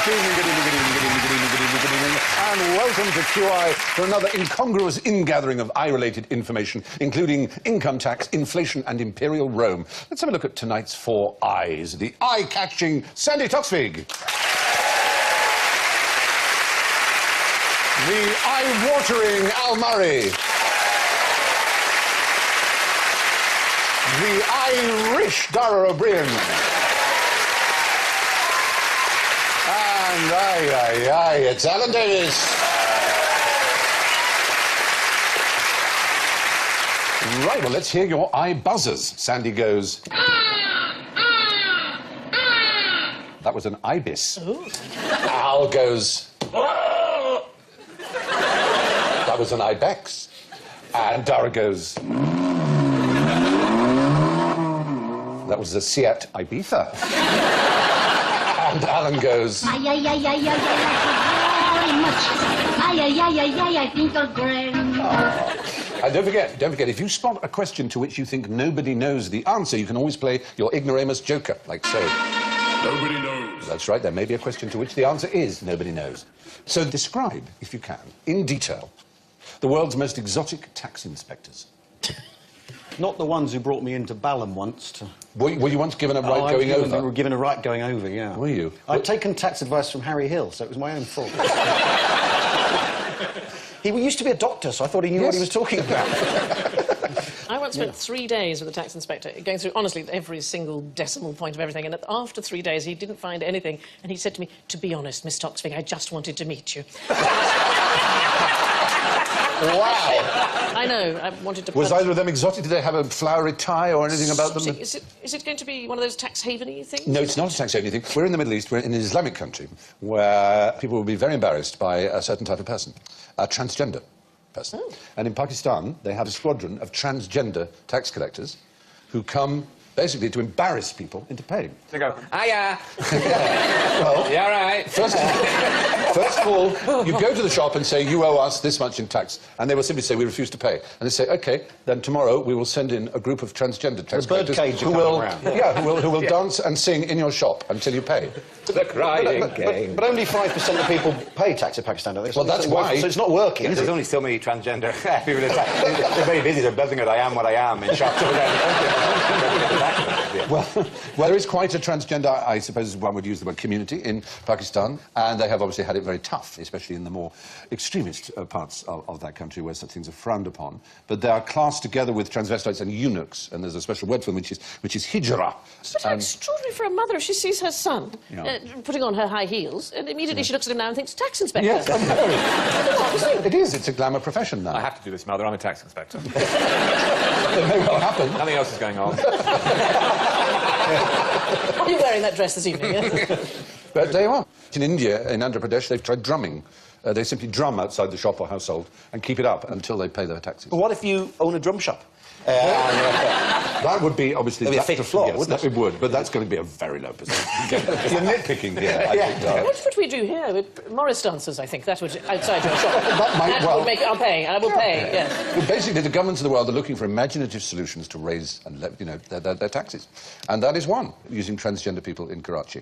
And welcome to QI for another incongruous ingathering of eye-related information, including income tax, inflation, and imperial Rome. Let's have a look at tonight's four eyes. The eye-catching Sandy Toksvig. The eye-watering Al Murray. The Irish Dara O'Brien. And it's Alan Davis. Right, well, let's hear your eye buzzers. Sandy goes... That was an ibis. Ooh. Al goes... That was an ibex. And Dara goes... That was a Seat Ibiza. And Alan goes... I think of great. And don't forget, if you spot a question to which you think nobody knows the answer, you can always play your ignoramus joker, like so. Nobody knows. That's right, there may be a question to which the answer is nobody knows. So describe, if you can, in detail, the world's most exotic tax inspectors. Not the ones who brought me into Balham once to... Were you once given a right going over? We were given a right going over, yeah. Were you? I'd taken tax advice from Harry Hill, so it was my own fault. He used to be a doctor, so I thought he knew what he was talking about. I once spent 3 days with the tax inspector, going through, honestly, every single decimal point of everything, and after 3 days he didn't find anything, and he said to me, "To be honest, Miss Toksvig, I just wanted to meet you." Wow! I know, I wanted to... Was either of them exotic? Did they have a flowery tie or anything about them? Is it going to be one of those tax haven-y things? No, it's not a tax haven thing. We're in the Middle East, we're in an Islamic country, where people will be very embarrassed by a certain type of person, a transgender person. Oh. And in Pakistan, they have a squadron of transgender tax collectors who come basically to embarrass people into paying. They go, hiya! Well, yeah, right. First of all, you go to the shop and say, you owe us this much in tax, and they will simply say, we refuse to pay. And they say, OK, then tomorrow we will send in a group of transgender tax collectors who will dance and sing in your shop until you pay. The crying game. But only 5% of people pay tax in Pakistan, don't they? Well, that's why... So it's not working, is There's it? only so many transgender people in tax. They're very busy, they're building it, I am what I am, in shops. Well, there is quite a transgender, I suppose one would use the word community, in Pakistan, and they have obviously had it very tough, especially in the more extremist parts of that country where such things are frowned upon. But they are classed together with transvestites and eunuchs, and there's a special word for them, which is hijra. But extraordinary for a mother if she sees her son putting on her high heels, and immediately she looks at him now and thinks, tax inspector. Yes, it is. It's a glamour profession now. I have to do this, Mother. I'm a tax inspector. It may well happen. Nothing else is going on. Are you wearing that dress this evening? But there you are. In India, in Andhra Pradesh, they've tried drumming. They simply drum outside the shop or household and keep it up until they pay their taxes. But what if you own a drum shop? That would be, obviously... That'd be a fatal flaw, wouldn't it? It would, but that's going to be a very low percentage. You're nitpicking here, I think. What would we do here with Morris dancers, I think? That would... outside your shop. Well, I'll pay, I will pay, yes. Well, basically, the governments of the world are looking for imaginative solutions to raise and, their taxes. And that is one, using transgender people in Karachi.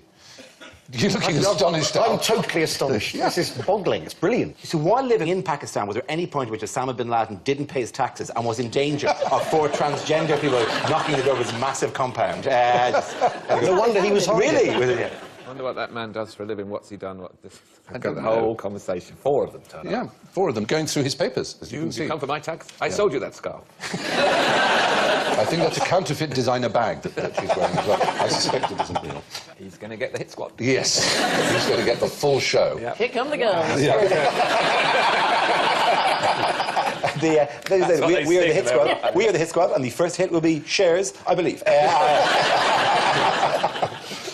You're looking astonished. I'm totally astonished. Yeah. This is boggling. It's brilliant. So while living in Pakistan, was there any point at which Osama bin Laden didn't pay his taxes and was in danger of 4 transgender people knocking the door of his massive compound? No wonder he was hiding. Really? I wonder what that man does for a living, what's he done, I've got the whole conversation. 4 of them turn up. Yeah, 4 of them going through his papers, as you can see. You come for my tax? I sold you that scarf. I think that's a counterfeit designer bag that she's wearing as well. I suspect it isn't real. He's going to get the hit squad. Yes, he's going to get the full show. Yep. Here come the girls. Yeah. We are the hit squad. We are the hit squad, and the first hit will be shares, I believe.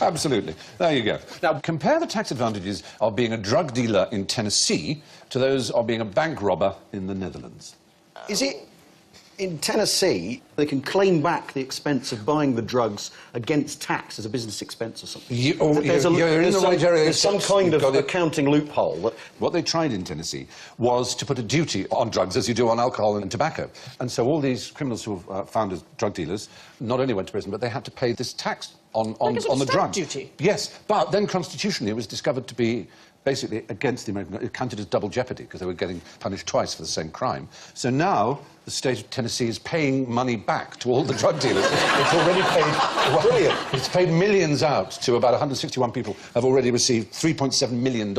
Absolutely. There you go. Now, compare the tax advantages of being a drug dealer in Tennessee to those of being a bank robber in the Netherlands. Is in Tennessee, they can claim back the expense of buying the drugs against tax as a business expense or something. You're in the right area. There's some kind of accounting loophole. What they tried in Tennessee was to put a duty on drugs, as you do on alcohol and tobacco. And so all these criminals who were found as drug dealers not only went to prison, but they had to pay this tax on the drug. Duty? Yes, but then constitutionally it was discovered to be basically against the American... It counted as double jeopardy because they were getting punished twice for the same crime. So now the state of Tennessee is paying money back to all the drug dealers. It's already paid... Brilliant. It's paid millions out to about 161 people have already received $3.7 million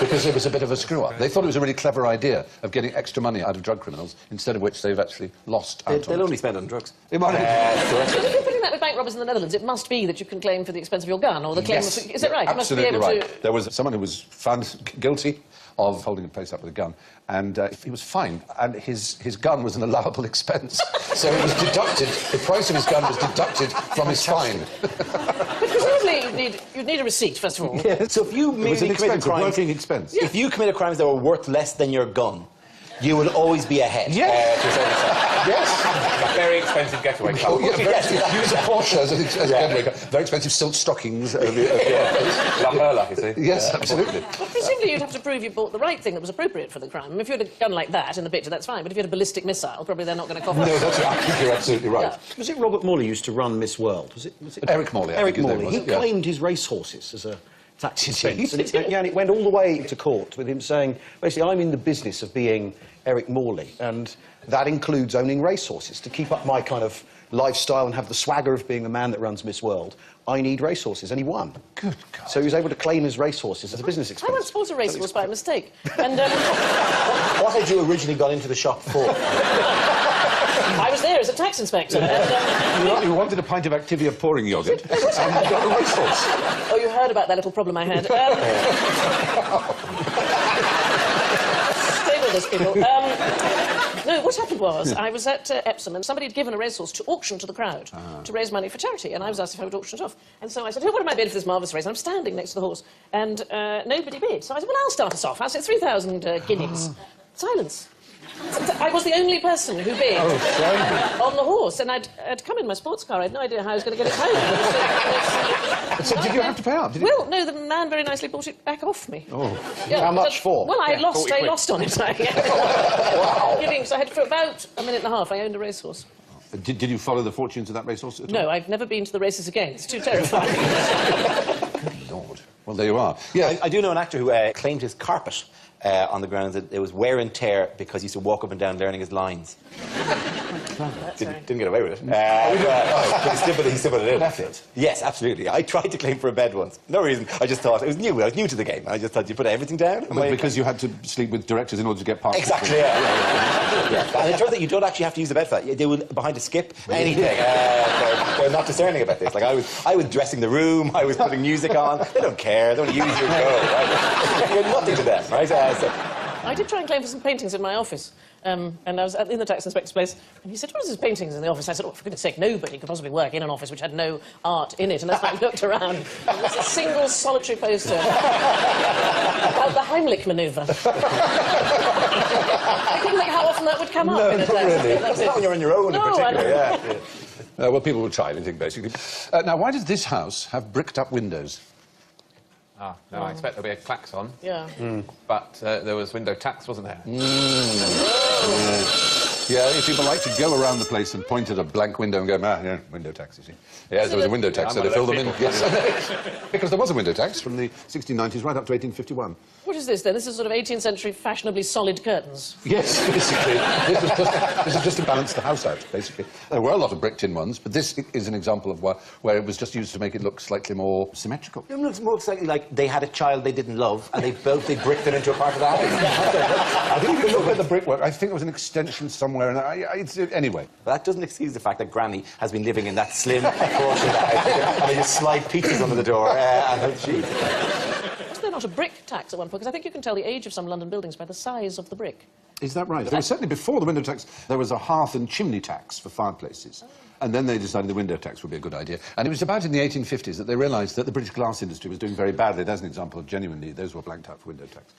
because it was a bit of a screw-up. They thought it was a really clever idea of getting extra money out of drug criminals, instead of which they've actually lost out on They'll only spend on drugs. But if you're putting that with bank robbers in the Netherlands, it must be that you can claim for the expense of your gun, or the claim Yes. of... Is that right? Absolutely you must be able right. to... There was someone who was found guilty of holding a place up with a gun, and he was fined, and his gun was an allowable expense. So it was deducted, the price of his gun was deducted from his fine. But presumably you'd need a receipt, first of all. Yeah. So if you It was merely an committed expense, a crimes... working expense. If you committed crimes that were worth less than your gun, you will always be ahead. Yes. To a certain extent. Yes. A very expensive getaway car. Oh, yeah, use a Porsche as a getaway car. Very expensive silk stockings. La Perla, you see. Yes, absolutely. But presumably you'd have to prove you bought the right thing that was appropriate for the crime. If you had a gun like that in the picture, that's fine. But if you had a ballistic missile, probably they're not going to cough. No, that's right. I think you're absolutely right. Yeah. Was it Robert Morley used to run Miss World? Was it Eric Morley, I Eric think his name Morley. was, He yeah. claimed his racehorses as a tax Did he? expense. And it went all the way to court with him saying, basically, I'm in the business of being Eric Morley, and that includes owning racehorses. To keep up my kind of lifestyle and have the swagger of being the man that runs Miss World, I need racehorses, and he won. Good God. So he was able to claim his racehorses as a business expense. I once bought a racehorse by mistake. And What had you originally gone into the shop for? I was there as a tax inspector. And, You wanted a pint of Activia pouring yoghurt, and you got a racehorse. oh, you heard about that little problem I had. Stay with us, people. No, what happened was, I was at Epsom, and somebody had given a racehorse to auction to the crowd to raise money for charity, and I was asked if I would auction it off. And so I said, who would I bid for this marvellous race? And I'm standing next to the horse, and nobody bid. So I said, well, I'll start us off. I said, 3,000 guineas. Silence. I was the only person who bid on the horse, and I'd come in my sports car. I had no idea how I was going to get it home. So did you have to pay up? Did you? Well, no, the man very nicely bought it back off me. Oh. Yeah, How much for? Well, I lost 40 quid. on it. Wow. So I had, for about a minute and a half, I owned a racehorse. Did you follow the fortunes of that racehorse at all? No, I've never been to the races again. It's too terrifying. Good Lord. Well, there you are. Yeah. I do know an actor who claimed his carpet on the grounds that it was wear and tear because he used to walk up and down learning his lines. Didn't get away with it. But he still put it in. Left it. Yes, absolutely. I tried to claim for a bed once. No reason. I just thought, it was new. I was new to the game. I just thought, you put everything down? Because you had to sleep with directors in order to get past. Exactly, yeah. And it turns out you don't actually have to use the bed for that. They will, behind a skip, anything. They're not discerning about this. Like, I was dressing the room, I was putting music on. They don't care. They don't use your go, right? You're nothing to them, right? I did try and claim for some paintings in my office. And I was in the tax inspector's place, and he said, what is this paintings in the office? I said, oh, for goodness sake, nobody could possibly work in an office which had no art in it. And as I looked around, there was a single solitary poster about the Heimlich manoeuvre. I couldn't think how often that would come up in a text. Really. That's Not when you're on your own in No, particular, I yeah. Well, people will try anything, basically. Now, why does this house have bricked-up windows? Ah, no, I expect there'll be a klaxon. Yeah. But there was window tax, wasn't there? Yeah, if people like to go around the place and point at a blank window and go, yeah, window tax, you see. Yes, there was a window tax, so they filled them in. Yes. Because there was a window tax from the 1690s right up to 1851. What is this, then? This is sort of 18th century fashionably solid curtains. Yes, basically. This is just to balance the house out, basically. There were a lot of bricked-in ones, but this is an example of where it was just used to make it look slightly more symmetrical. It looks more exactly like they had a child they didn't love, and they bricked it into a part of the house. I think if you look at the brickwork, I think there was an extension somewhere, and anyway. But that doesn't excuse the fact that Granny has been living in that slim portion of the house, and they just slide pizzas under the door, and she's... Was there not a brick tax at one point? Because I think you can tell the age of some London buildings by the size of the brick. Is that right? There was certainly, before the window tax, there was a hearth and chimney tax for fireplaces. And then they decided the window tax would be a good idea. And it was about in the 1850s that they realised that the British glass industry was doing very badly. There's an example of genuinely, those were blanked out for window tax.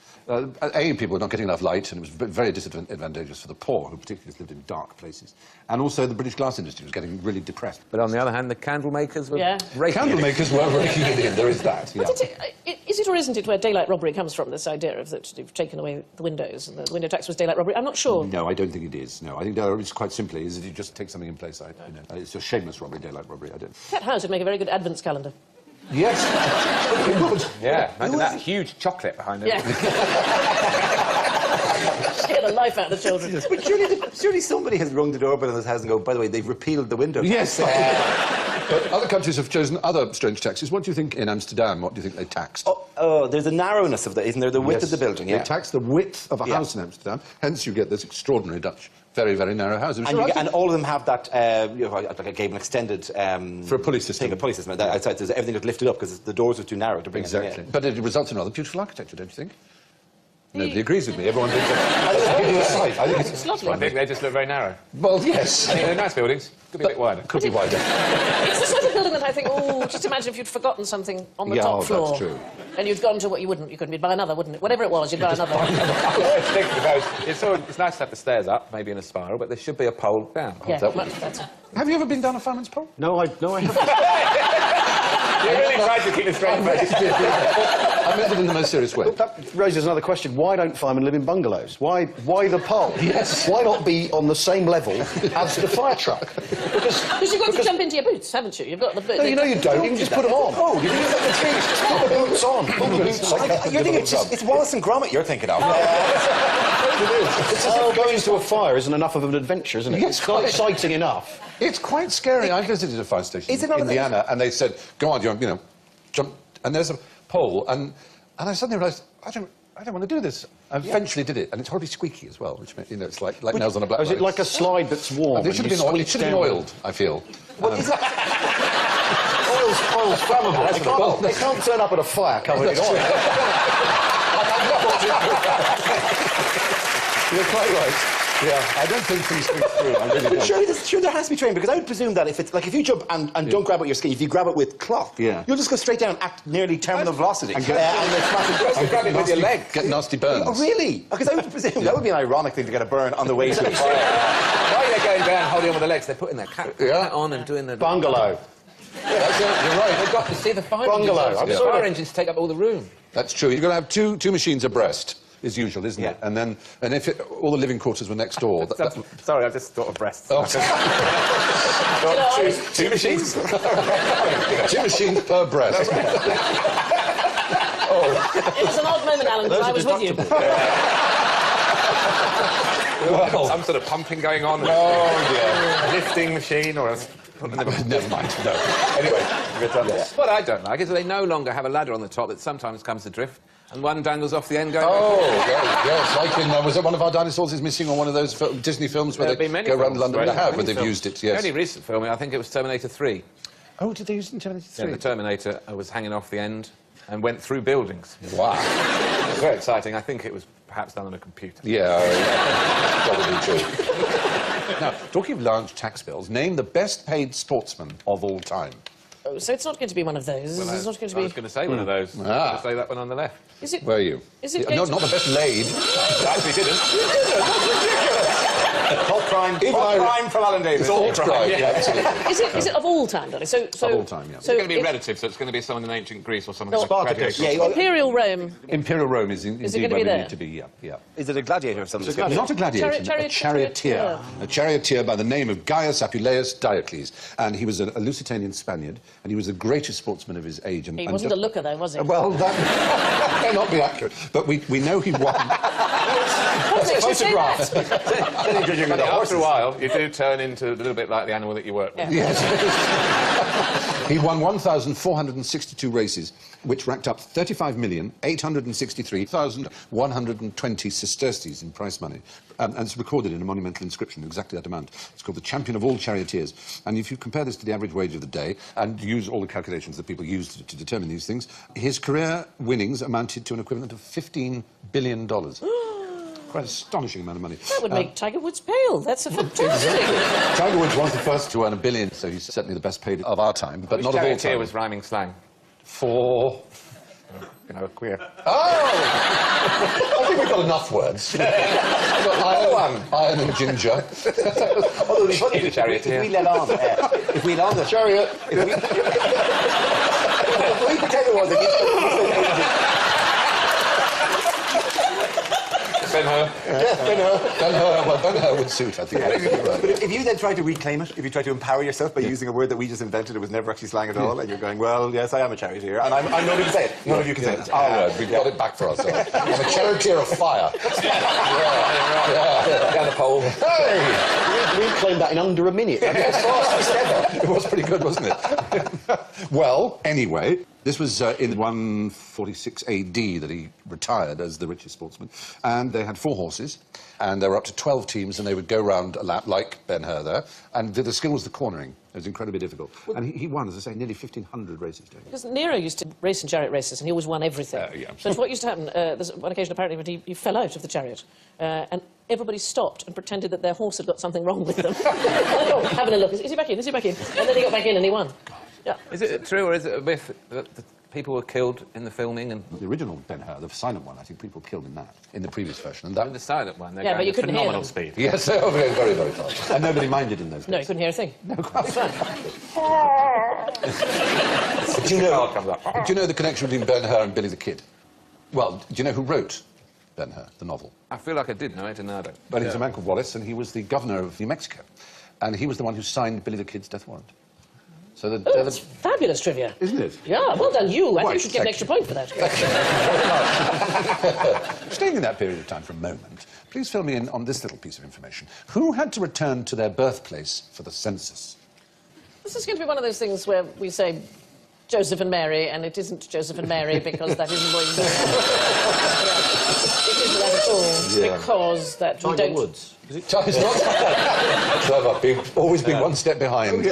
People were not getting enough light, and it was very disadvantageous for the poor, who particularly lived in dark places. And also the British glass industry was getting really depressed. But on the other hand, the candle makers were raking Candle it. makers were raking it in, there is that. Yeah. Is it or isn't it where daylight robbery comes from, this idea of that you've taken away the windows and the window tax was daylight robbery? I'm not sure. No, I don't think it is. No, I think it's quite simply is that you just take something in place. It's just shameless robbery, daylight robbery. I don't. Cat House would make a very good Advents calendar. Yes, it would. Yeah, imagine that huge chocolate behind it. Yeah. Scare the life out of the children. But surely somebody has rung the doorbell in this house and go, by the way, they've repealed the window. Yes. But other countries have chosen other strange taxes. What do you think in Amsterdam? What do you think they taxed? Oh, there's a narrowness of that, isn't there? The width Yes, of the building, They tax the width of a house in Amsterdam, hence you get this extraordinary Dutch, very, very narrow houses. And all of them have that, like a gable extended... for a pulley system. Thing, a pulley system. Outside, there's everything is lifted up because the doors are too narrow to bring everything Exactly. in. But it results in rather beautiful architecture, don't you think? Nobody agrees with me. Everyone thinks that. I think It's lovely. I think they just look very narrow. Well, yes. I mean, they're nice buildings. Could be a bit wider. Could be wider. It's the sort of building that I think, oh, just imagine if you'd forgotten something on the top floor. That's true. And you'd gone to what you wouldn't. You couldn't. You'd buy another, wouldn't it? Whatever it was, you'd buy another. It's nice to have the stairs up, maybe in a spiral, but there should be a pole down. Yeah, That much better. Have you ever been down a fireman's pole? No, I haven't. You really tried to keep a straight face. I meant it in the most serious way. That raises another question. Why don't firemen live in bungalows? Why the pole? Yes. Why not be on the same level as the fire truck? Because you've got to jump into your boots, haven't you? You've got the boots. No, you know you don't. You can just put them on. Oh, you can use the trees. Just put the boots on. Put the boots on. You're thinking it's Wallace and Gromit you're thinking of. It's as if going to a fire isn't enough of an adventure, isn't it? Yes, It's not exciting enough. It's quite scary. I visited a fire station Is it not in Indiana, and they said, "Go on, jump." And there's a pole, and I suddenly realised I don't want to do this. I eventually did it, and it's horribly squeaky as well, which it's like nails on a blackboard. Is it like a slide that's warm? It should have been oiled. I feel. Oil's flammable. It can't turn up at a fire covered in oil. You're quite right. Yeah, I don't think things think through. I really don't. Sure, there has to be training, because I would presume that if you jump and don't grab at your skin, if you grab it with cloth, you'll just go straight down at nearly terminal velocity. And Grab it with your leg. Get nasty burns. Oh, really? Because I would presume that would be an ironic thing to get a burn on the way to the fire. Why are they going down holding on with their legs? They're putting their cap on and doing the... Bungalow. You're right. They've got to see the fire Bungalow. engines. The fire engines take up all the room. That's true. You're going to have two machines abreast, is usual, isn't it? And then, if all the living quarters were next door... Sorry, I just thought of breasts. Oh. Two machines? 2 machines per breast. It was an odd moment, Alan, because I was with you. Well, Some sort of pumping going on. Lifting machine or a... never mind. No. Anyway, what I don't like is that they no longer have a ladder on the top that sometimes comes adrift, and one dangles off the end going... Yes, like in... was it one of our dinosaurs is missing on one of those Disney films where they go around London? They have, but they've used it, yes. The only recent film, I think it was Terminator 3. Oh, did they use it in Terminator 3? Yeah, the Terminator was hanging off the end and went through buildings. Wow. It was very exciting. I think it was perhaps done on a computer. Yeah, probably true. Now, talking of large tax bills, name the best paid sportsman of all time. Oh, so it's not going to be one of those. It's not going to I be... was going to say one of those. I was going to say that one on the left. Is it... Where are you? Is it No, not the best laid. I actually didn't. Top crime from Alan Davis. It's all crime, yeah, absolutely. Is it of all time, Donny? So, Of all time, yeah. It's going to be relative, so it's going to be someone in ancient Greece or someone No, like Spartacus. Gladiator. Imperial Rome. Imperial Rome is it indeed gonna where be we there? need to be, yeah. Is it a gladiator of some description? Not a gladiator, a Charioteer. charioteer. A charioteer by the name of Gaius Apuleius Diocles. And he was a Lusitanian Spaniard, and he was the greatest sportsman of his age. He wasn't a looker, though, was he? Well, that may not be accurate, but we know he won. Photographed. After a while, you do turn into a little bit like the animal that you work with. Yes. He won 1,462 races, which racked up 35,863,120 sesterces in prize money. And it's recorded in a monumental inscription, exactly that amount. It's called the champion of all charioteers. And if you compare this to the average wage of the day, and use all the calculations that people use to determine these things, his career winnings amounted to an equivalent of $15 billion. Quite an astonishing amount of money. That would make Tiger Woods pale. That's a fantastic. Tiger Woods was the first to earn $1 billion, so he's certainly the best paid of our time, but Which not of all charioteer time. was rhyming slang? For... You know, queer. Oh! I think we've got enough words. We've got iron and ginger. Although it'd be funny In a chariot, if we let on, if we let on the Chariot. if we pretend it was a Ben-Hur. Ben-Hur. Well, Ben-Hur would suit, I think. But if you then try to reclaim it, if you try to empower yourself by using a word that we just invented, it was never actually slang at all, and you're going, well, yes, I am a charioteer, and I'm none of you can say it. None of you can say it. Our word, we've got it back for ourselves. I'm a charioteer of fire. Down the pole. Hey! We claimed that in under a minute. That's the fastest ever. It was pretty good, wasn't it? Well, anyway, this was in 146 AD that he retired as the richest sportsman. And they had 4 horses, and there were up to 12 teams, and they would go round a lap like Ben-Hur there. And the skill was the cornering. It was incredibly difficult. And he won, as I say, nearly 1,500 races. Because Nero used to race in chariot races, and he always won everything. Yeah. But what used to happen, there's one occasion apparently when he fell out of the chariot, and everybody stopped and pretended that their horse had got something wrong with them. Oh, having a look, is he back in, is he back in? And then he got back in and he won. Yeah. Is it true or is it a myth that the people were killed in the filming? And The original Ben-Hur, the silent one, I think people killed in that, in the previous version. And that in the silent one, they're Yeah, going but you at couldn't hear phenomenal them. speed. Yes, they were very, very fast. And nobody minded in those days. No, you couldn't hear a thing. No, quite fine. Do you know, Child comes up. do you know the connection between Ben-Hur and Billy the Kid? Well, do you know who wrote Ben-Hur, the novel? I feel like I did know it, and now I don't. Well, he was a man called Wallace, and he was the governor of New Mexico. And he was the one who signed Billy the Kid's death warrant. So Oh, that's fabulous trivia. Isn't it? Yeah, well done you. I think Right, you should get an thank extra point for that. Staying in that period of time for a moment, please fill me in on this little piece of information. Who had to return to their birthplace for the census? This is going to be one of those things where we say Joseph and Mary, and it isn't Joseph and Mary because that isn't what you do. It isn't that at all, Yeah. because that we Tiger don't... Woods. It's not clever, always being one step behind.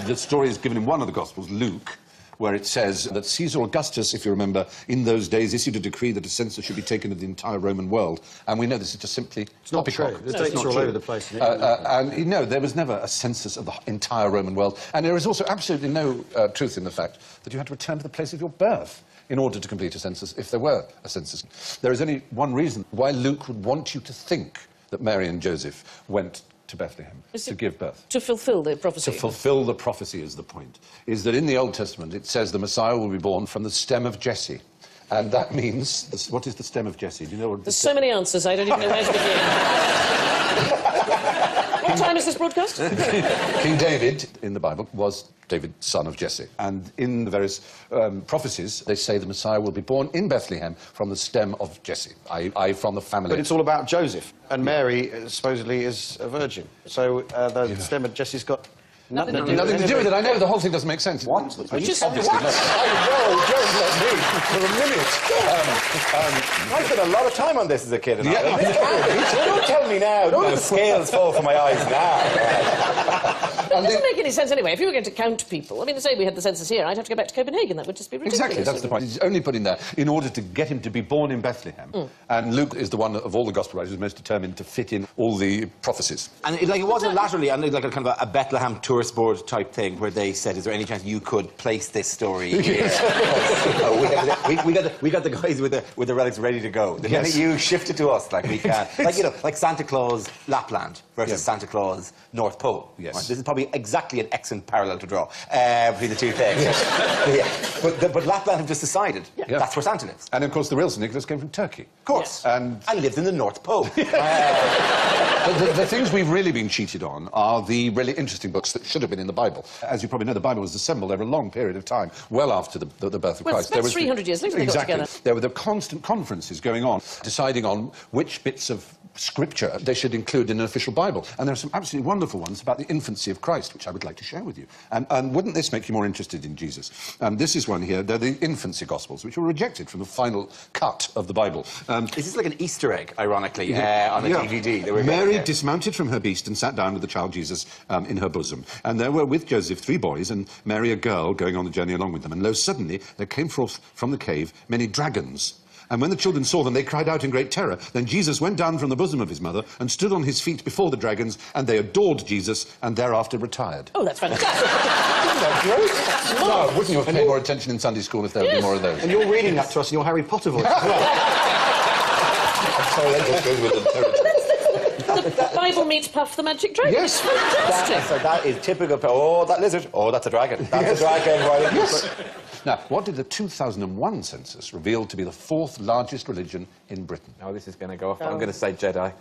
The story is given in one of the Gospels, Luke, where it says that Caesar Augustus, if you remember, in those days issued a decree that a census should be taken of the entire Roman world. And we know this is just simply not poppycock. true. The dates are all over the place. And you know, there was never a census of the entire Roman world. And there is also absolutely no truth in the fact that you had to return to the place of your birth in order to complete a census, if there were a census. There is only one reason why Luke would want you to think that Mary and Joseph went to Bethlehem to give birth. To fulfil the prophecy. To fulfill the prophecy is the point. Is that in the Old Testament it says the Messiah will be born from the stem of Jesse. And that means, what is the stem of Jesse? Do you know what There's so many answers, I don't even know where to begin. What time is this broadcast? King David, in the Bible, was David, son of Jesse. And in the various prophecies, they say the Messiah will be born in Bethlehem from the stem of Jesse, i.e. from the family. But it's all about Joseph, and Mary supposedly is a virgin. So the stem of Jesse's got nothing to do Nothing to do with it. I know the whole thing doesn't make sense. What? Obviously What? not. I know, don't let me for a minute. I spent a lot of time on this as a kid. And Yeah. don't tell me now. Don't let the scales fall from my eyes now. It doesn't make any sense anyway. If you were going to count people, I mean, say we had the census here, I'd have to go back to Copenhagen. That would just be ridiculous. Exactly, that's the point. He's only put in there in order to get him to be born in Bethlehem. And Luke is the one of all the Gospel writers who's most determined to fit in all the prophecies. And it wasn't laterally, and like a kind of a Bethlehem tourist board type thing where they said, is there any chance you could place this story here? we got the guys with the relics ready to go. The minute you shift it to us, like we can, like, you know, like Santa Claus Lapland versus Santa Claus North Pole. Yes. Right? This is probably exactly an excellent parallel to draw between the two things. But Lapland have just decided that's where Santa lives. And of course, the real St. Nicholas came from Turkey. Of course. And lived in the North Pole. the things we've really been cheated on are the really interesting books that should have been in the Bible. As you probably know, the Bible was assembled over a long period of time, well after the birth of Well, Christ. it's about 300 years later they got Exactly. together. There were the constant conferences going on, deciding on which bits of scripture they should include in an official Bible. And there are some absolutely wonderful ones about the infancy of Christ, which I would like to share with you. And wouldn't this make you more interested in Jesus? This is one here. They're the infancy Gospels, which were rejected from the final cut of the Bible. Is this like an Easter egg, ironically, on a DVD? They were Mary dismounted from her beast and sat down with the child Jesus in her bosom. And there were with Joseph 3 boys, and Mary a girl going on the journey along with them. And lo, suddenly there came forth from the cave many dragons, And when the children saw them, they cried out in great terror. Then Jesus went down from the bosom of his mother and stood on his feet before the dragons, and they adored Jesus and thereafter retired. Oh, that's fantastic. No, wouldn't you have paid more attention in Sunday school if there had been more of those? And you're reading that to us in your Harry Potter voice as well. I'm sorry, that just goes with the territory. The Bible meets Puff the Magic Dragon. Yes. Fantastic. So that is typical. Oh, that lizard. Oh, that's a dragon. That's a dragon. Right? Yes. Now, what did the 2001 census reveal to be the 4th largest religion in Britain? Oh, this is going to go off. I'm going to say Jedi.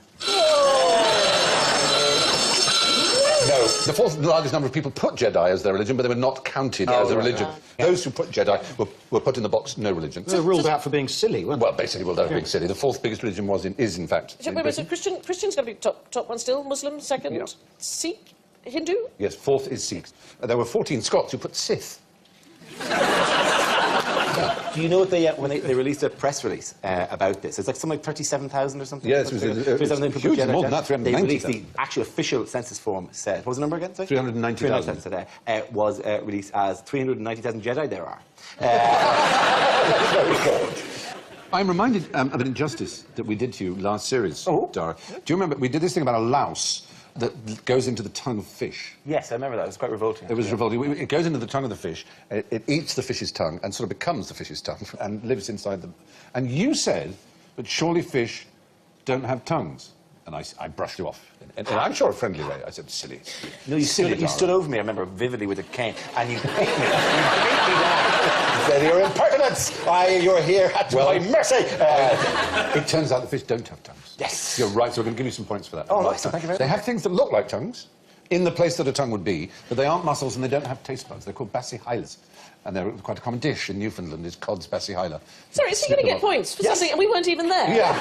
No, the 4th largest number of people put Jedi as their religion, but they were not counted as a religion. Those who put Jedi were put in the box, no religion. They were ruled out for being silly, weren't they? Well, basically, ruled out for being silly. The 4th biggest religion is in fact. in Wait, so Britain. Christian's going to be top one still, Muslim second, Yeah. Sikh, Hindu? Yes, 4th is Sikhs. There were 14 Scots who put Sith. Do you know what they when they released a press release about this? It's like something like 37,000 or something. Yes, it was 37,000 huge, people. more than that, They released the 390,000. actual official census form said. What was the number again? Sorry? 390,000. 390,000 was released as 390,000 Jedi there are. I'm reminded of an injustice that we did to you last series, Dara. Do you remember, we did this thing about a louse that goes into the tongue of fish. Yes, I remember that. It was quite revolting. It was revolting. It goes into the tongue of the fish, it eats the fish's tongue and sort of becomes the fish's tongue and lives inside them. And you said that surely fish don't have tongues. And I brushed you off. And I'm sure a friendly way. I said, silly. No, you Silly stood over me, I remember vividly, with a cane, and you beat me. You beat me down. You said, "Your impertinence! You're here at my mercy!" It turns out the fish don't have tongues. Yes. You're right, so we're going to give you some points for that. Oh, nice. Thank you very They much. have things that look like tongues in the place that a tongue would be, but they aren't muscles and they don't have taste buds. They're called bassihylas. And they're quite a common dish in Newfoundland, is cod's bassihyla. Sorry, is he going to get points for something and we weren't even there? Yeah.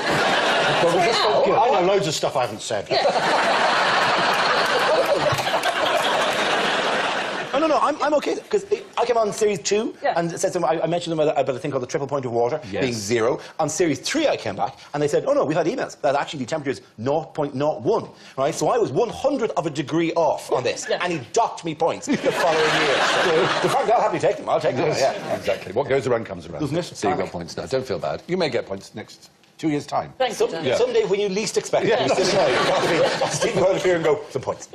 Well, Sorry, now? I know loads of stuff I haven't said. No, I'm okay, because I came on Series 2 Yeah. and said something, I mentioned them about a thing called the triple point of water being 0. On Series 3 I came back and they said, oh no, we've had emails that actually the temperature is 0.01, right? So I was 1/100 of a degree off on this, and he docked me points the following year. So, the fact, I'll happily take them, I'll take them, yeah. Exactly. What goes around comes around. Doesn't it? So you've got points now. Don't feel bad. You may get points next 2 years' time. Thanks, Dan. Someday when you least expect it, you're sitting there, Stephen Hoyle here and go, some points.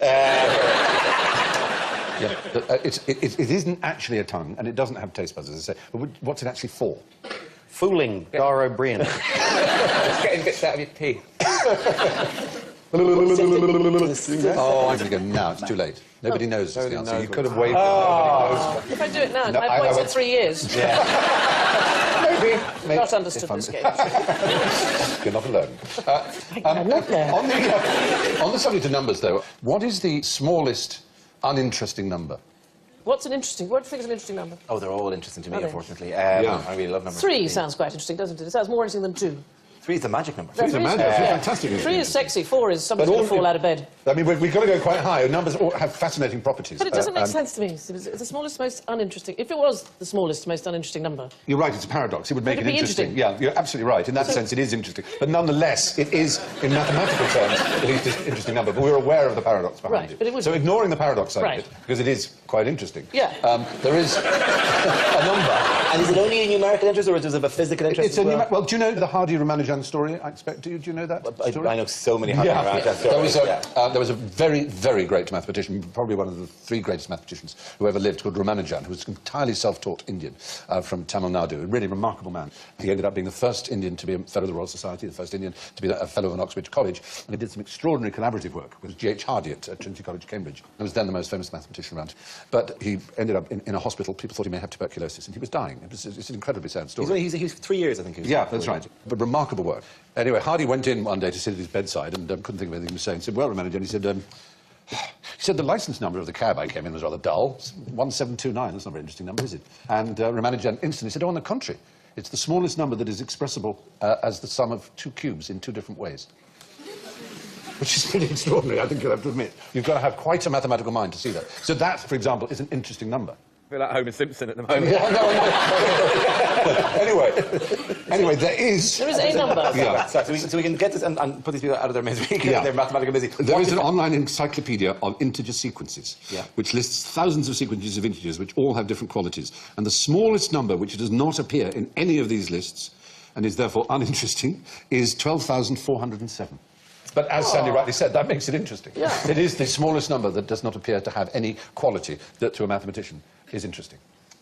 Yeah. It isn't actually a tongue, and it doesn't have taste buds, as I say. But what's it actually for? Fooling Dara O'Brien. It's getting bits out of your teeth. Oh, I'm going to go now. It's too late. Nobody knows is the answer. You could have waved it. If I do it now, No, my I points in went- 3 years. Maybe. Not understood this game. You're not alone. On the subject of numbers, though, what is the smallest uninteresting number? What do you think is an interesting number? Oh, they're all interesting to me, Are they? unfortunately. Yeah. I really love numbers. 3 sounds quite interesting, doesn't it? It sounds more interesting than 2. 3 is the magic number. Three's a magic. It's fantastic. 3 is sexy, 4 is somebody's But going to all- fall out of bed. I mean, we've got to go quite high. Numbers all have fascinating properties. But it doesn't make and sense to me. It's the smallest, most uninteresting. If it was the smallest, most uninteresting number, You're right, it's a paradox. It would make Would it it be interesting. interesting? Yeah, you're absolutely right. In that sense, it is interesting. But nonetheless, it is, in mathematical terms, the least interesting number. But we're aware of the paradox behind Right, it. but it would So be. ignoring the paradox side Right. of it, because it is quite interesting. Yeah. There is a number. And is it only a numerical interest, or is it a physical interest It's as a well? well, do you know the Hardy Ramanujan story? I expect. Do you know that story? I know so many hundred around that There was, story, there was a very, very great mathematician, probably one of the 3 greatest mathematicians who ever lived, called Ramanujan, who was an entirely self-taught Indian from Tamil Nadu, a really remarkable man. He ended up being the first Indian to be a Fellow of the Royal Society, the first Indian to be a Fellow of an Oxbridge College, and he did some extraordinary collaborative work with G.H. Hardy at Trinity College, Cambridge. He was then the most famous mathematician around. But he ended up in a hospital. People thought he may have tuberculosis, and he was dying. It's an incredibly sad story. He was 3 years, I think. He was Yeah, that's right. But remarkable work. Anyway, Hardy went in one day to sit at his bedside and couldn't think of anything he was saying. He said, well, Ramanujan, he said, the licence number of the cab I came in was rather dull. It's 1729. That's not a very interesting number, is it? And Ramanujan instantly said, oh, on the contrary, it's the smallest number that is expressible as the sum of 2 cubes in 2 different ways. Which is pretty extraordinary, I think you'll have to admit. You've got to have quite a mathematical mind to see that. So that, for example, is an interesting number. I feel like Homer Simpson at the moment. Yeah, anyway, there is a number. Yeah. So we can get this and put these people out of their misery, Yeah. their mathematical misery. There is an online encyclopedia of integer sequences, which lists thousands of sequences of integers which all have different qualities. And the smallest number which does not appear in any of these lists and is therefore uninteresting, is 12,407. But as Sandy rightly said, that makes it interesting. Yeah. It is the smallest number that does not appear to have any quality that, to a mathematician, is interesting.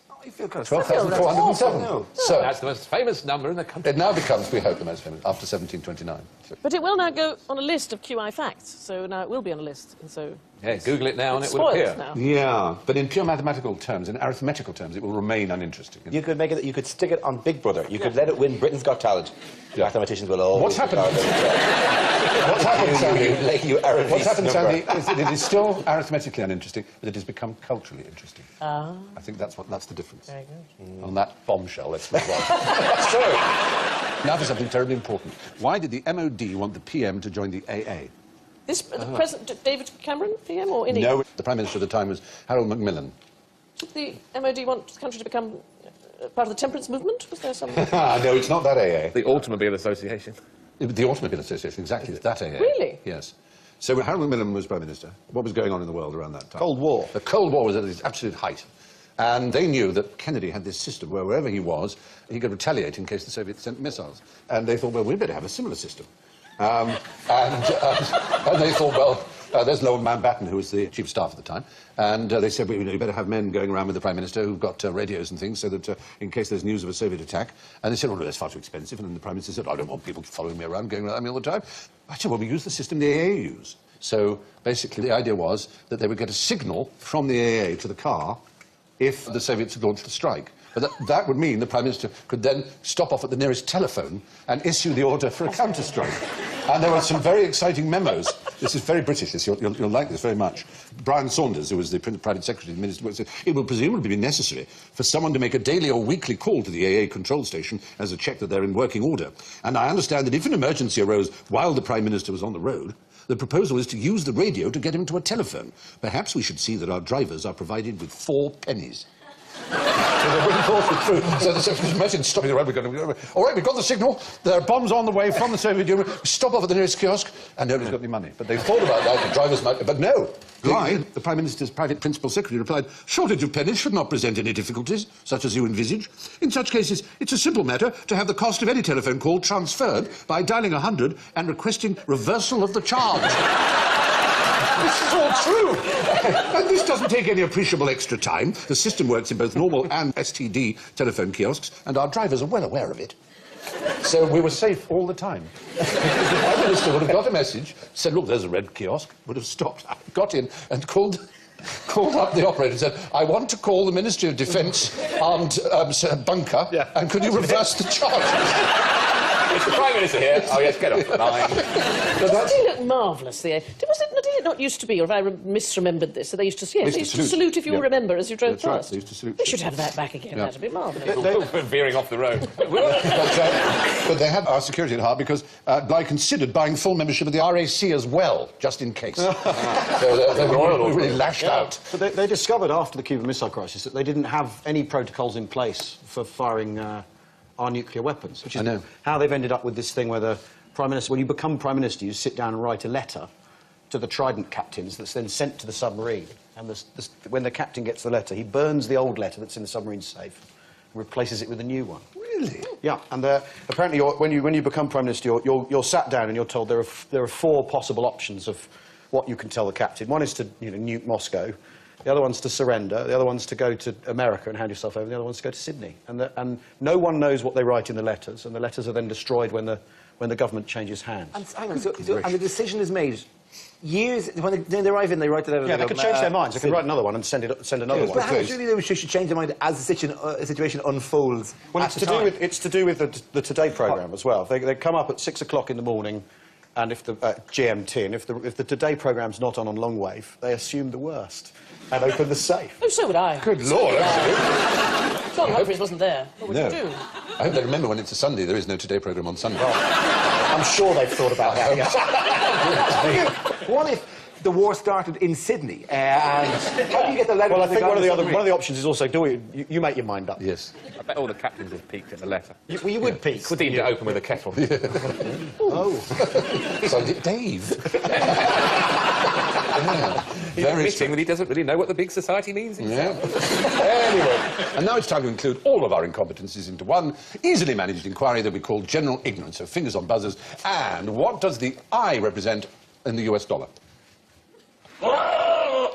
I feel kind of 12,407. No. So, That's the most famous number in the country. it now becomes, we hope, the most famous, after 1729. So, But it will now go on a list of QI facts, so now it will be on a list, and so... Yeah, Google it now and it's it will spoiled appear. now. yeah, but in pure mathematical terms, in arithmetical terms, it will remain uninteresting. You could make it. You could stick it on Big Brother. You could let it win Britain's Got Talent. Mathematicians will always. What's happened? regard it. What's happened, Sandy? What's What's happened, Sandy, is that it is still arithmetically unintereting, but it has become culturally interesting. I think that's the difference. Very good. On that bombshell, let's move on. So, now for something terribly important. Why did the MOD want the PM to join the AA? This, the President, David Cameron, PM, or any? No, the Prime Minister at the time was Harold Macmillan. Did the MOD want the country to become part of the temperance movement? Was there some... No, it's not that AA. The Automobile Association. The Automobile Association, exactly, it's that AA. Really? Yes. So when Harold Macmillan was Prime Minister, what was going on in the world around that time? Cold War. The Cold War was at its absolute height. And they knew that Kennedy had this system where wherever he was, he could retaliate in case the Soviets sent missiles. And they thought, well, we better have a similar system. And they thought, well, there's Lowell Mountbatten, who was the chief of staff at the time, and they said, well, you better have men going around with the Prime Minister who've got radios and things, so that in case there's news of a Soviet attack. And they said, oh, no, that's far too expensive. And then the Prime Minister said, I don't want people following me around, going around me all the time. I said, well, we use the system the AA use. So basically, the idea was that they would get a signal from the AA to the car if the Soviets had launched a strike. But that would mean the Prime Minister could then stop off at the nearest telephone and issue the order for a counter-strike. And there were some very exciting memos. This is very British, this. You'll like this very much. Brian Saunders, who was the private secretary of the minister, said, it will presumably be necessary for someone to make a daily or weekly call to the AA control station as a check that they're in working order. And I understand that if an emergency arose while the Prime Minister was on the road, the proposal is to use the radio to get him to a telephone. Perhaps we should see that our drivers are provided with 4 pennies. So they wouldn't force it through. So the Secretary of Medicine stopping the road. All right, we've got the signal. There are bombs on the way from the Soviet Union. Stop off at the nearest kiosk, and nobody's got any money. But they thought about that. The drivers might. But no. Why? The Prime Minister's private principal secretary replied, shortage of pennies should not present any difficulties, such as you envisage. In such cases, it's a simple matter to have the cost of any telephone call transferred by dialing 100 and requesting reversal of the charge. This is all true. And this doesn't take any appreciable extra time. The system works in both normal and STD telephone kiosks, and our drivers are well aware of it. So we were safe all the time. The Prime Minister would have got a message, said, look, there's a red kiosk, would have stopped, got in and called up the operator and said, I want to call the Ministry of Defence armed bunker, and could you reverse the charge? Is the Prime Minister here? Oh, yes, get off the line. They look marvellous, did it not used to be, or have I misremembered this, that they used to, yes, they used to salute if you remember as you drove That's right, past. they used to salute. They should have that back again, that'd be marvellous. We're veering off the road. But they had our security at heart because I considered buying full membership of the RAC as well, just in case. So they were really lashed out. But they discovered after the Cuban Missile Crisis that they didn't have any protocols in place for firing our nuclear weapons, which is how they've ended up with this thing where the Prime Minister, when you become Prime Minister, you sit down and write a letter to the Trident captains that's then sent to the submarine. And when the captain gets the letter, he burns the old letter that's in the submarine safe and replaces it with a new one. Really? Yeah, and apparently when you become Prime Minister, you're sat down and you're told there are 4 possible options of what you can tell the captain. One is to nuke Moscow. The other one's to surrender. The other one's to go to America and hand yourself over. The other one's to go to Sydney. And no one knows what they write in the letters, and the letters are then destroyed when the government changes hands. And, hang on, and the decision is made years when they arrive in. They write the letter. Yeah, they could change their minds. They could write another one and send another one. But how surely they should change their mind as the situation unfolds. Well, it's to do with the Today programme as well. They come up at 6 o'clock in the morning. And if the GMT, and if the Today programme's not on long wave, they assume the worst and open the safe. Oh, so would I. Good Lord, absolutely. John Humphreys wasn't there. What would you do? I hope they remember when it's a Sunday, there is no Today programme on Sunday. I'm sure they've thought about that. Yeah. What if the war started in Sydney? And how do you get the letter? Well, I think one of the options is also you make your mind up. Yes. I bet all the captains have peeked at the letter. You would peek. Steam to open with a kettle. Oh. So, Dave. He's Very admitting that he doesn't really know what the big society means himself. Yeah. Anyway, and now it's time to include all of our incompetencies into one easily managed inquiry that we call general ignorance. So fingers on buzzers. And what does the I represent in the US dollar?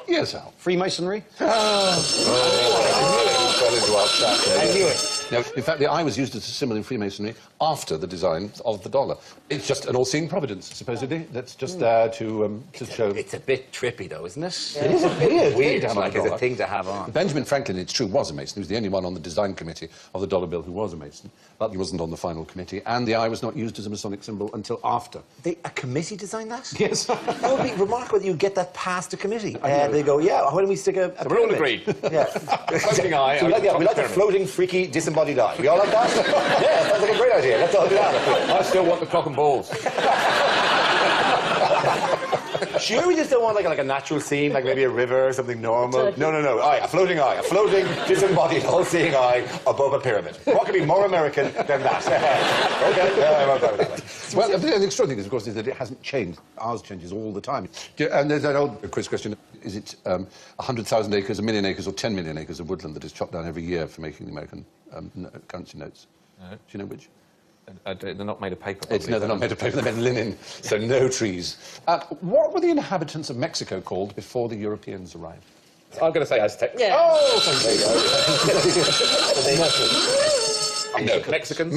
Yes, Al. Freemasonry? I knew it. Now, in fact, the eye was used as a symbol in Freemasonry after the design of the dollar. It's just an all-seeing providence, supposedly. That's just there to show... It's a bit trippy, though, isn't it? It is a weird Weird, thing to have on like a it's a dollar. thing to have on. Benjamin Franklin, it's true, was a Mason. He was the only one on the design committee of the dollar bill who was a Mason. But he wasn't on the final committee, and the eye was not used as a Masonic symbol until after. A committee designed that? Yes. That would be remarkable that you get that past a committee. They go, yeah, why don't we stick a So we're all pyramid? agreed. Yeah. Floating eye. So we like, on we like the pyramid. floating, freaky, disembodied eye. We all like that? Yeah, sounds like a great idea. Let's all do that. I still want the cock and balls. Sure, we just don't want like a natural scene, like maybe a river or something normal. No. Eye, a floating, disembodied, all-seeing eye above a pyramid. What could be more American than that? Okay, yeah, I'm okay with that. Well, the extraordinary thing is, of course, is that it hasn't changed. Ours changes all the time. And there's an old quiz question. Is it 100,000 acres, 1 million acres, or 10 million acres of woodland that is chopped down every year for making the American currency notes? No. Do you know which? They're not made of paper. It's, no, they're not made of paper, they're made of linen, so no trees. What were the inhabitants of Mexico called before the Europeans arrived? I'm going to say Aztec. Yeah. Oh, thank you. Mexicans?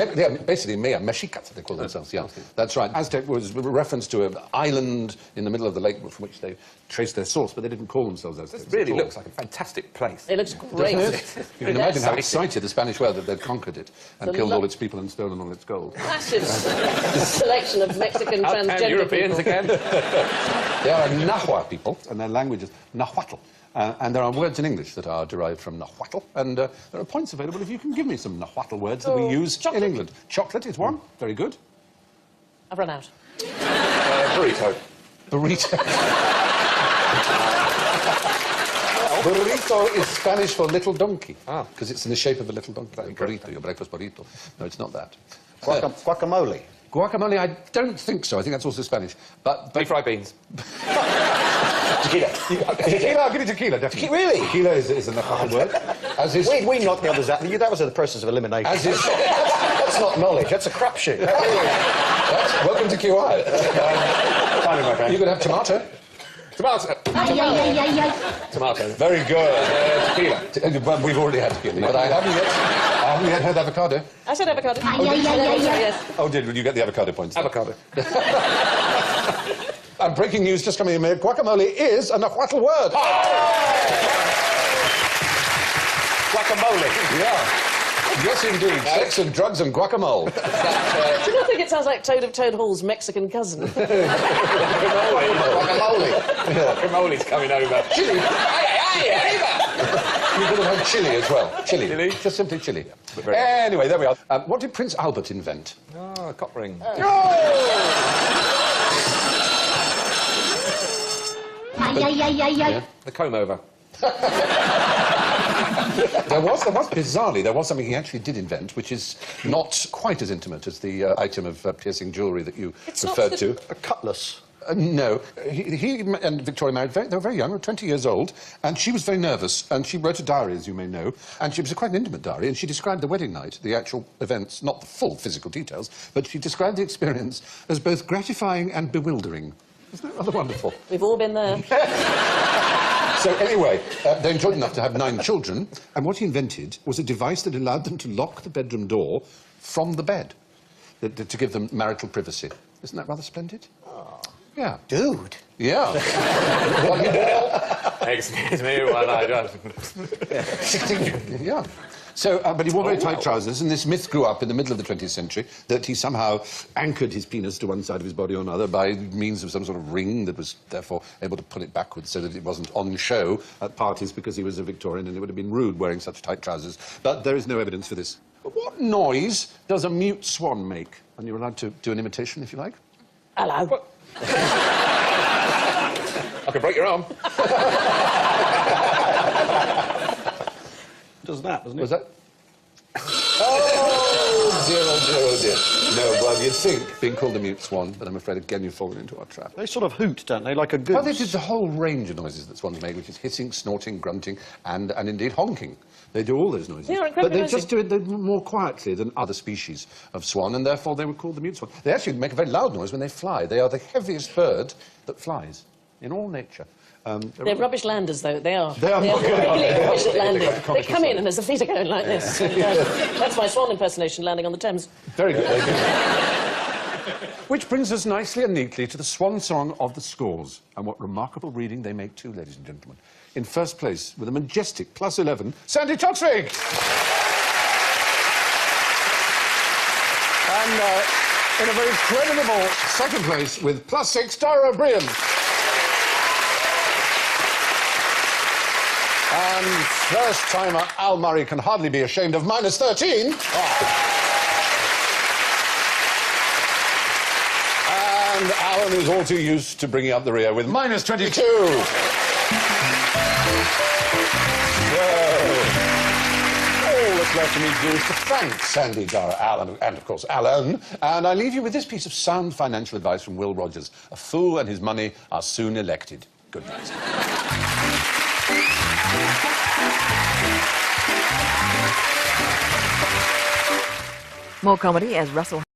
Basically, Mexicans, they call themselves, yeah. That's right. Aztec was a reference to an island in the middle of the lake from which they traced their source, but they didn't call themselves Aztecs. This really at all. looks like a fantastic place. It looks great. You can imagine how Yes. excited the Spanish were that they'd conquered it and The killed lo- all its people and stolen all its gold. Massive selection of Mexican Out transgender Europeans people. again. They are Nahua people, and their language is Nahuatl. And there are words in English that are derived from Nahuatl, and there are points available if you can give me some Nahuatl words that we use chocolate. in England. Chocolate is one. Very good. I've run out. Burrito. Burrito. Burrito is Spanish for little donkey, because it's in the shape of a little donkey. Burrito, your breakfast burrito. No, it's not that. Guacamole. Guacamole, I don't think so. I think that's also Spanish. But Deep fried beans. Tequila. tequila, I'll give you tequila, definitely. Really? Tequila is a Nahuatl word. As is... We knocked the others out. That was a process of elimination. As is... That's not knowledge, that's a crapshoot. Welcome to QI. Finally, my friend. You could have tomato. Tomato. Tomato. Very good. Tequila. Well, we've already had tequila, but I haven't yet heard avocado. I said avocado. Yes. Oh, did you get the avocado points? then? Avocado. And breaking news just coming in here. Guacamole is a Nahuatl word. Guacamole. Yeah. Yes, indeed. Sex and drugs and guacamole. Do you not think it sounds like Toad of Toad Hall's Mexican cousin? Guacamole. Guacamole's coming over. Chili. You could have had chili as well. Chili. Chili? Just simply chili. very- Anyway, there we are. What did Prince Albert invent? Oh, a cock ring. The comb over. There was, bizarrely, there was something he actually did invent, which is not quite as intimate as the item of piercing jewellery that you It's not referred the- to. A cutlass. No. He and Victoria married, they were very young, 20 years old, and she was very nervous, and she wrote a diary, as you may know, and she was quite an intimate diary, and she described the wedding night, the actual events, not the full physical details, but she described the experience as both gratifying and bewildering. Isn't that rather wonderful? We've all been there. So anyway, they enjoyed enough to have 9 children, and what he invented was a device that allowed them to lock the bedroom door from the bed, to give them marital privacy. Isn't that rather splendid? Yeah. Dude. Yeah. Excuse me while I just... Yeah. So, but he wore very tight trousers, and this myth grew up in the middle of the 20th century that he somehow anchored his penis to one side of his body or another by means of some sort of ring that was therefore able to pull it backwards so that it wasn't on show at parties because he was a Victorian and it would have been rude wearing such tight trousers. But there is no evidence for this. But what noise does a mute swan make? And you're allowed to do an imitation if you like. Hello. I can break your arm. Does that, doesn't it? Was that? Oh, Oh dear, oh dear, oh dear. No, well, you'd think being called the mute swan, but I'm afraid again you've fallen into our trap. They sort of hoot, don't they, like a goose? Well, they did the whole range of noises that swans make, which is hissing, snorting, grunting, and indeed honking. They do all those noises. They are incredibly but they noisy. just do it more quietly than other species of swan, and therefore they were called the mute swan. They actually make a very loud noise when they fly. They are the heaviest bird that flies in all nature. They're rubbish landers, though. They are. They are really rubbish at landing. They've got the They come in comical and as the feet are going like this. And, that's my swan impersonation landing on the Thames. Very good, very good. Which brings us nicely and neatly to the swan song of the scores. And what remarkable reading they make too, ladies and gentlemen. In first place, with a majestic +11, Sandy Toksvig! And in a very creditable second place, with +6, Dara O'Brien. And first-timer Al Murray can hardly be ashamed of -13. And Alan is all too used to bringing up the rear with -22. All that's left for me to do is to thank Sandy, Dara, Alan, and of course Alan. And I leave you with this piece of sound financial advice from Will Rogers. A fool and his money are soon elected. Good night. More comedy as Russell